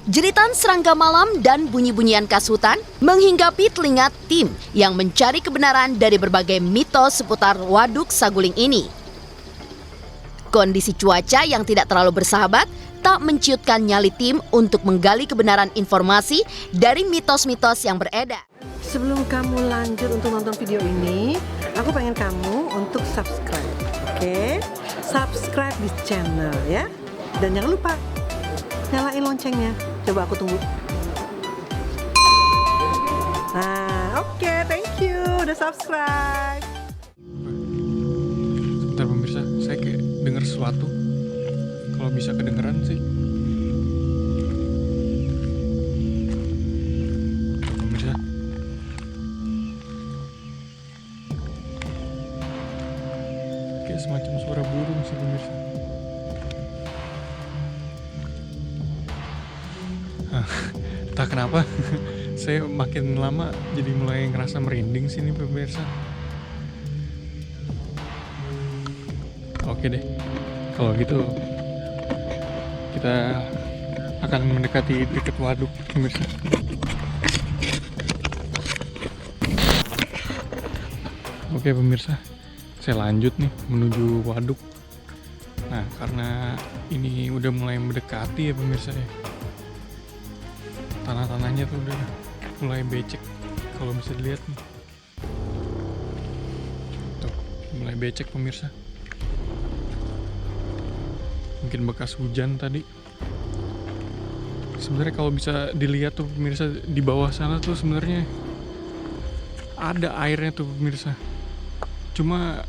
Jeritan serangga malam dan bunyi-bunyian kasutan menghinggapi telinga tim yang mencari kebenaran dari berbagai mitos seputar Waduk Saguling ini. Kondisi cuaca yang tidak terlalu bersahabat tak menciutkan nyali tim untuk menggali kebenaran informasi dari mitos-mitos yang beredar. Sebelum kamu lanjut untuk nonton video ini, aku pengen kamu untuk subscribe, oke? Subscribe di channel ya. Dan jangan lupa nyalain loncengnya. Coba aku tunggu. Nah, oke, thank you udah subscribe. Sebentar pemirsa, saya kayak dengar sesuatu. Kalau bisa kedengeran sih. Pemirsa. Kayak semacam suara burung sih pemirsa. Entah kenapa saya makin lama jadi mulai ngerasa merinding sini pemirsa. Oke deh, kalau gitu kita akan mendekati dekat waduk pemirsa. Oke pemirsa, saya lanjut nih menuju waduk. Nah karena ini udah mulai mendekati ya pemirsa ya, tanah-tanahnya tuh udah mulai becek, kalau bisa dilihat nih. Tuh, mulai becek pemirsa. Mungkin bekas hujan tadi. Sebenarnya kalau bisa dilihat tuh pemirsa, di bawah sana tuh sebenarnya ada airnya tuh pemirsa. Cuma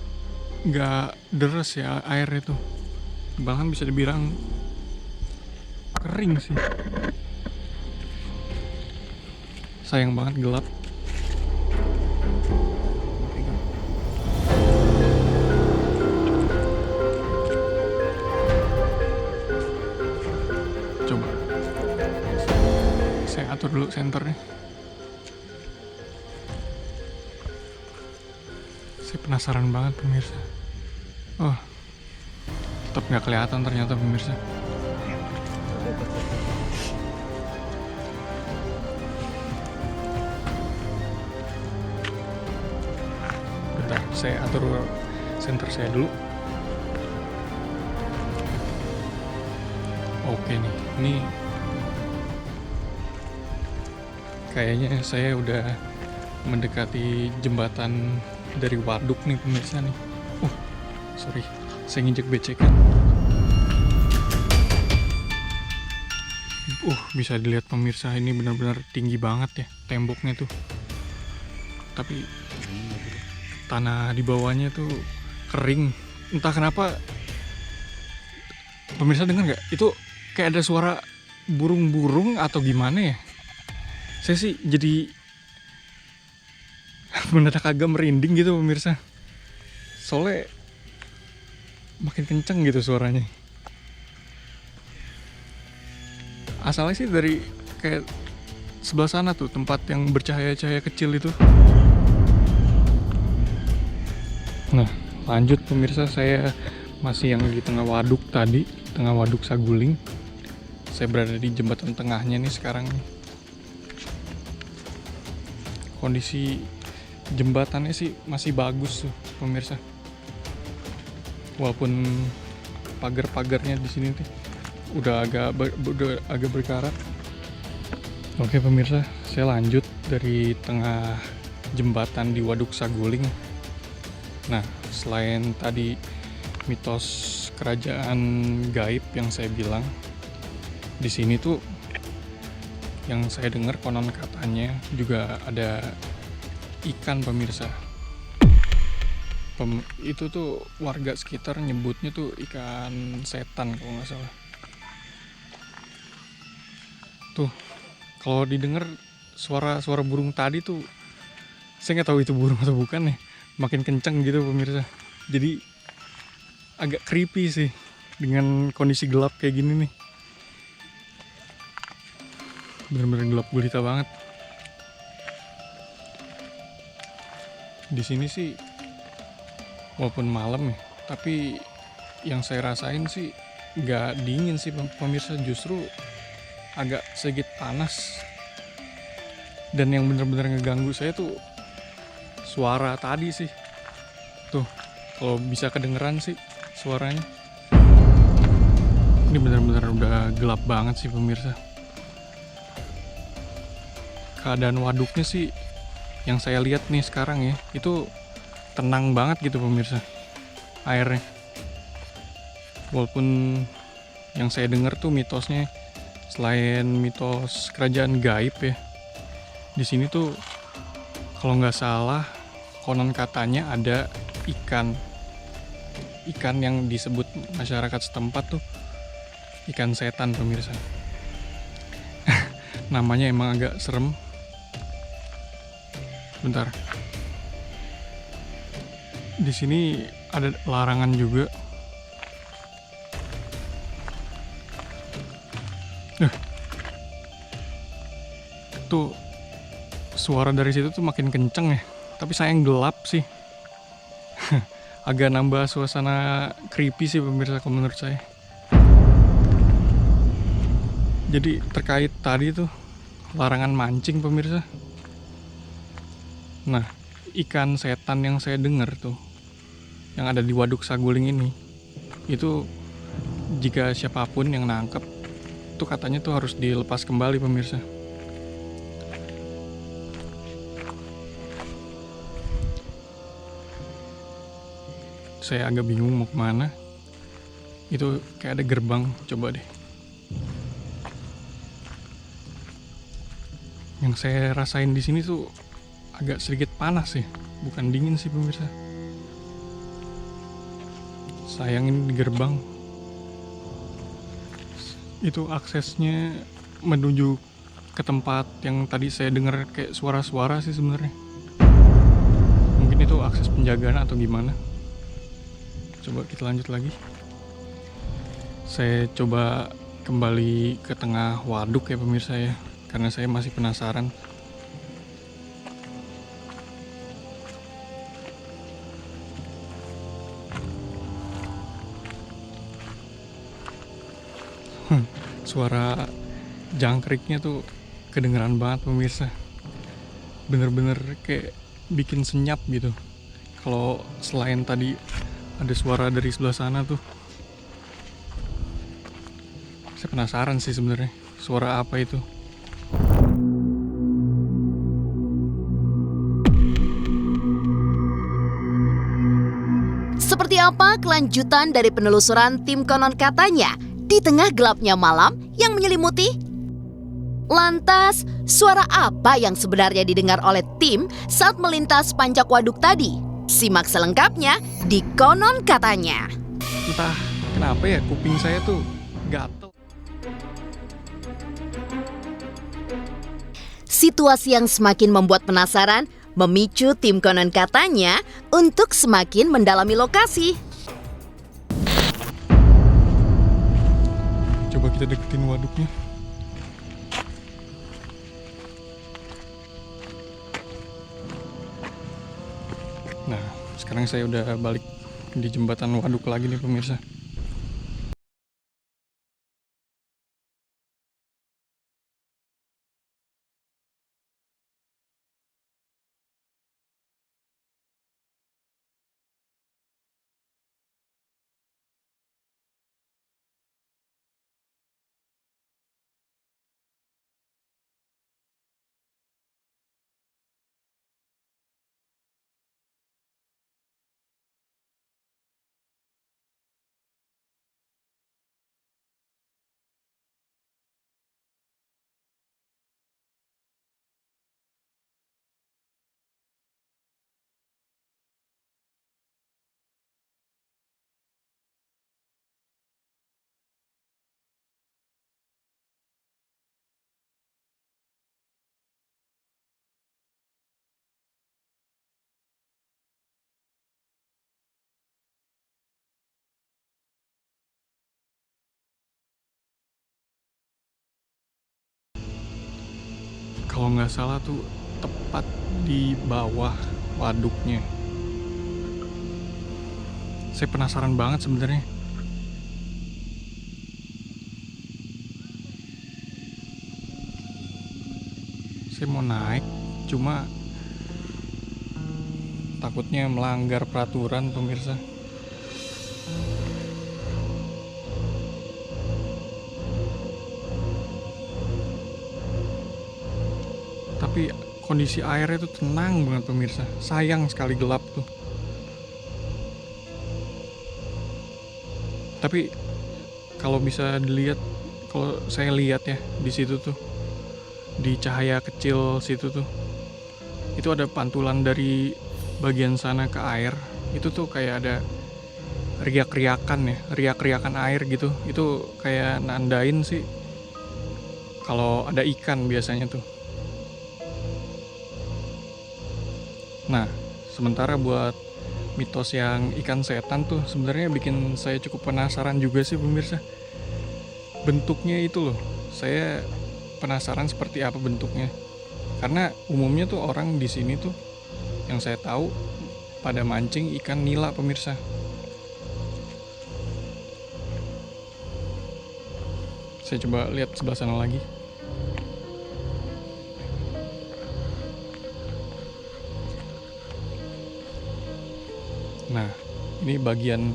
nggak deras ya airnya tuh. Bahkan bisa dibilang kering sih. Sayang banget gelap. Coba saya atur dulu senternya. Saya penasaran banget pemirsa. Oh, tetap nggak kelihatan ternyata pemirsa. Bentar, saya atur senter saya dulu. Oke nih, ini kayaknya saya udah mendekati jembatan dari waduk nih pemirsa nih. Sorry, saya nginjek becekan. Bisa dilihat pemirsa, ini benar-benar tinggi banget ya temboknya tuh. Tapi tanah di bawahnya tuh kering. Entah kenapa. Pemirsa dengar nggak? Itu kayak ada suara burung-burung atau gimana ya? Saya sih jadi mendadak agak merinding gitu pemirsa. Soalnya makin kenceng gitu suaranya. Asalnya sih dari kayak sebelah sana tuh, tempat yang bercahaya-cahaya kecil itu. Nah, lanjut pemirsa, saya masih yang di tengah waduk tadi, tengah waduk Saguling. Saya berada di jembatan tengahnya nih sekarang. Kondisi jembatannya sih masih bagus tuh pemirsa. Walaupun pagar-pagarnya di sini tuh udah agak berkarat. Oke pemirsa, saya lanjut dari tengah jembatan di Waduk Saguling. Nah, selain tadi mitos kerajaan gaib yang saya bilang, di sini tuh yang saya dengar konon katanya juga ada ikan pemirsa. Itu tuh warga sekitar nyebutnya tuh ikan setan kalau nggak salah. Tuh, kalau didengar suara burung tadi tuh, saya nggak tahu itu burung atau bukan ya. Makin kenceng gitu pemirsa. Jadi agak creepy sih dengan kondisi gelap kayak gini nih. Bener-bener gelap gulita banget. Di sini sih walaupun malam ya, tapi yang saya rasain sih nggak dingin sih pemirsa, justru agak sedikit panas. Dan yang bener-bener ngeganggu saya tuh suara tadi sih. Tuh, kalau bisa kedengeran sih suaranya. Ini bener-bener udah gelap banget sih pemirsa. Keadaan waduknya sih yang saya lihat nih sekarang ya, itu tenang banget gitu pemirsa airnya. Walaupun yang saya dengar tuh mitosnya, selain mitos kerajaan gaib ya, di sini tuh kalau nggak salah konon katanya ada ikan yang disebut masyarakat setempat tuh ikan setan pemirsa. Namanya emang agak serem. Bentar. Di sini ada larangan juga. Tuh suara dari situ tuh makin kenceng ya. Tapi sayang gelap sih. Agak nambah suasana creepy sih pemirsa kalau menurut saya. Jadi terkait tadi tuh larangan mancing pemirsa. Nah, ikan setan yang saya dengar tuh, yang ada di Waduk Saguling ini, itu jika siapapun yang nangkep, tuh katanya tuh harus dilepas kembali pemirsa. Saya agak bingung mau kemana. Itu kayak ada gerbang, coba deh. Yang saya rasain di sini tuh agak sedikit panas ya, bukan dingin sih pemirsa. Sayang ini di gerbang. Itu aksesnya menuju ke tempat yang tadi saya dengar kayak suara-suara sih sebenarnya. Mungkin itu akses penjagaan atau gimana. Coba kita lanjut lagi. Saya coba kembali ke tengah waduk ya pemirsa ya, karena saya masih penasaran. Suara jangkriknya tuh kedengeran banget pemirsa. Bener-bener kayak bikin senyap gitu. Kalau selain tadi ada suara dari sebelah sana tuh, saya penasaran sih sebenarnya suara apa itu. Seperti apa kelanjutan dari penelusuran tim konon katanya di tengah gelapnya malam yang menyelimuti? Lantas, suara apa yang sebenarnya didengar oleh tim saat melintas panjak waduk tadi? Simak selengkapnya di Konon Katanya. Entah kenapa ya kuping saya tuh gatel. Situasi yang semakin membuat penasaran memicu tim Konon Katanya untuk semakin mendalami lokasi. Coba kita deketin waduknya. Nah, sekarang saya udah balik di jembatan waduk lagi nih pemirsa. Kalau nggak salah tuh tepat di bawah waduknya. Saya penasaran banget sebenarnya. Saya mau naik, cuma takutnya melanggar peraturan pemirsa. Tapi kondisi airnya tuh tenang banget pemirsa. Sayang sekali gelap tuh. Tapi kalau bisa dilihat, kalau saya lihat ya di situ tuh, di cahaya kecil situ tuh, itu ada pantulan dari bagian sana ke air. Itu tuh kayak ada riak-riakan air gitu. Itu kayak nandain sih kalau ada ikan biasanya tuh. Nah, sementara buat mitos yang ikan setan tuh sebenarnya bikin saya cukup penasaran juga sih pemirsa. Bentuknya itu loh, saya penasaran seperti apa bentuknya. Karena umumnya tuh orang di sini tuh yang saya tahu pada mancing ikan nila pemirsa. Saya coba lihat sebelah sana lagi. Nah, ini bagian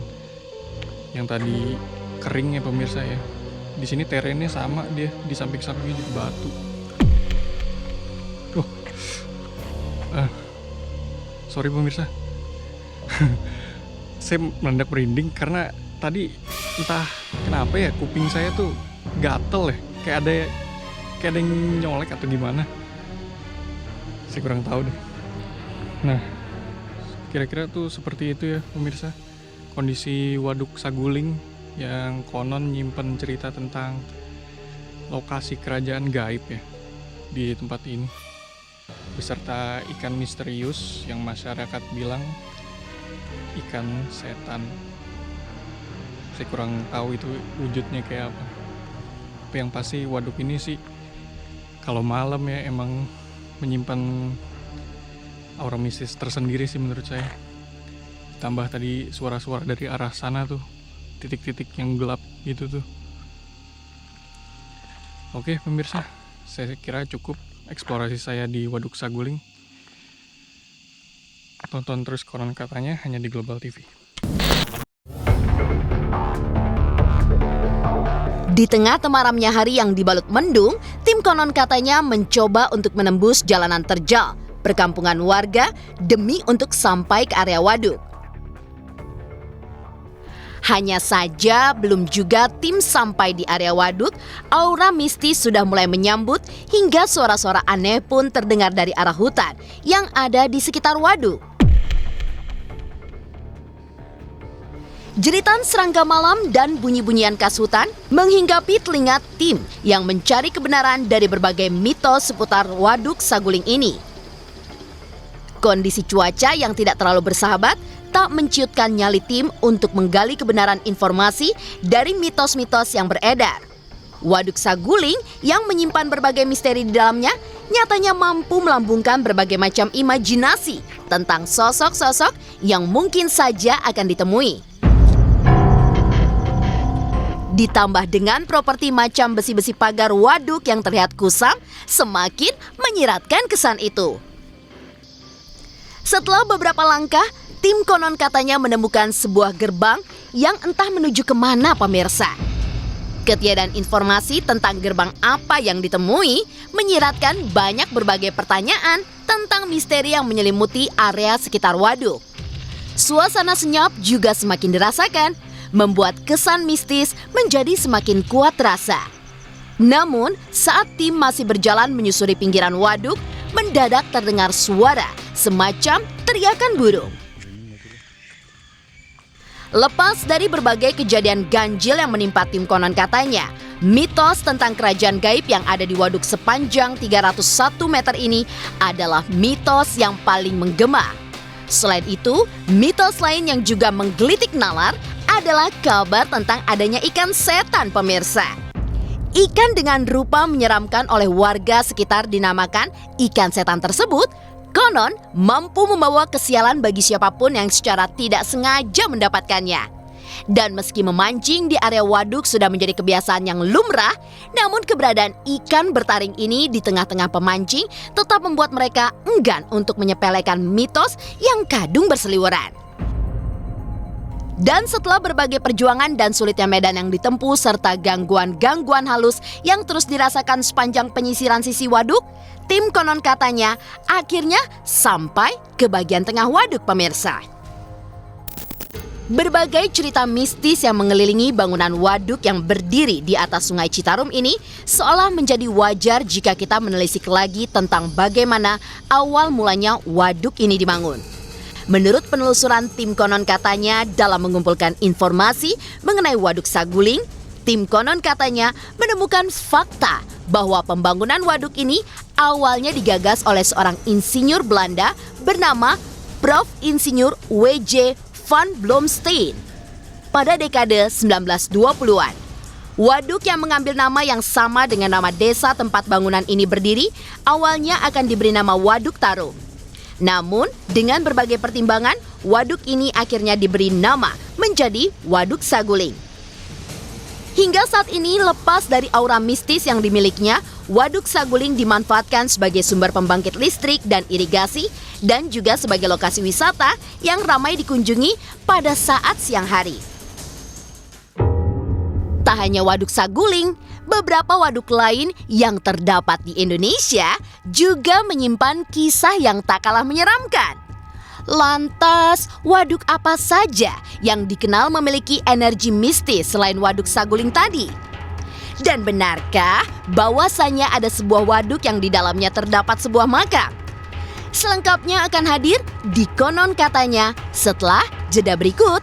yang tadi kering ya pemirsa ya. Di sini terennya sama dia, di samping-sampingnya juga batu. Sorry pemirsa. Saya mendadak merinding karena tadi entah kenapa ya kuping saya tuh gatel ya, kayak ada yang nyolek atau gimana. Saya kurang tahu deh. Nah, kira-kira tuh seperti itu ya pemirsa, kondisi Waduk Saguling yang konon nyimpen cerita tentang lokasi kerajaan gaib ya di tempat ini, beserta ikan misterius yang masyarakat bilang ikan setan. Saya kurang tahu itu wujudnya kayak apa. Tapi yang pasti waduk ini sih kalau malam ya emang menyimpan aura mistis tersendiri sih menurut saya. Tambah tadi suara-suara dari arah sana tuh, titik-titik yang gelap gitu tuh. Oke pemirsa, saya kira cukup eksplorasi saya di Waduk Saguling. Tonton terus Konon Katanya hanya di Global TV. Di tengah temaramnya hari yang dibalut mendung, tim Konon Katanya mencoba untuk menembus jalanan terjal perkampungan warga demi untuk sampai ke area waduk. Hanya saja belum juga tim sampai di area waduk, aura mistis sudah mulai menyambut hingga suara-suara aneh pun terdengar dari arah hutan yang ada di sekitar waduk. Jeritan serangga malam dan bunyi-bunyian khas hutan menghinggapi telinga tim yang mencari kebenaran dari berbagai mitos seputar Waduk Saguling ini. Kondisi cuaca yang tidak terlalu bersahabat tak menciutkan nyali tim untuk menggali kebenaran informasi dari mitos-mitos yang beredar. Waduk Saguling yang menyimpan berbagai misteri di dalamnya nyatanya mampu melambungkan berbagai macam imajinasi tentang sosok-sosok yang mungkin saja akan ditemui. Ditambah dengan properti macam besi-besi pagar waduk yang terlihat kusam, semakin menyiratkan kesan itu. Setelah beberapa langkah, tim Konon Katanya menemukan sebuah gerbang yang entah menuju kemana pemirsa. Ketiadaan informasi tentang gerbang apa yang ditemui menyiratkan banyak berbagai pertanyaan tentang misteri yang menyelimuti area sekitar waduk. Suasana senyap juga semakin dirasakan, membuat kesan mistis menjadi semakin kuat terasa. Namun, saat tim masih berjalan menyusuri pinggiran waduk, mendadak terdengar suara semacam teriakan burung. Lepas dari berbagai kejadian ganjil yang menimpa tim Konon Katanya, mitos tentang kerajaan gaib yang ada di waduk sepanjang 301 meter ini adalah mitos yang paling menggema. Selain itu, mitos lain yang juga menggelitik nalar adalah kabar tentang adanya ikan setan pemirsa. Ikan dengan rupa menyeramkan oleh warga sekitar dinamakan ikan setan tersebut konon mampu membawa kesialan bagi siapapun yang secara tidak sengaja mendapatkannya. Dan meski memancing di area waduk sudah menjadi kebiasaan yang lumrah, namun keberadaan ikan bertaring ini di tengah-tengah pemancing tetap membuat mereka enggan untuk menyepelekan mitos yang kadung berseliweran. Dan setelah berbagai perjuangan dan sulitnya medan yang ditempuh serta gangguan-gangguan halus yang terus dirasakan sepanjang penyisiran sisi waduk, tim konon katanya akhirnya sampai ke bagian tengah waduk, pemirsa. Berbagai cerita mistis yang mengelilingi bangunan waduk yang berdiri di atas Sungai Citarum ini seolah menjadi wajar jika kita menelisik lagi tentang bagaimana awal mulanya waduk ini dibangun. Menurut penelusuran tim konon katanya dalam mengumpulkan informasi mengenai Waduk Saguling, tim konon katanya menemukan fakta bahwa pembangunan waduk ini awalnya digagas oleh seorang insinyur Belanda bernama Prof. Insinyur W.J. van Blomstein pada dekade 1920-an. Waduk yang mengambil nama yang sama dengan nama desa tempat bangunan ini berdiri awalnya akan diberi nama Waduk Tarum. Namun, dengan berbagai pertimbangan, waduk ini akhirnya diberi nama menjadi Waduk Saguling. Hingga saat ini, lepas dari aura mistis yang dimilikinya, Waduk Saguling dimanfaatkan sebagai sumber pembangkit listrik dan irigasi, dan juga sebagai lokasi wisata yang ramai dikunjungi pada saat siang hari. Tak hanya Waduk Saguling, beberapa waduk lain yang terdapat di Indonesia juga menyimpan kisah yang tak kalah menyeramkan. Lantas, waduk apa saja yang dikenal memiliki energi mistis selain Waduk Saguling tadi? Dan benarkah bahwasannya ada sebuah waduk yang di dalamnya terdapat sebuah makam? Selengkapnya akan hadir di Konon Katanya setelah jeda berikut.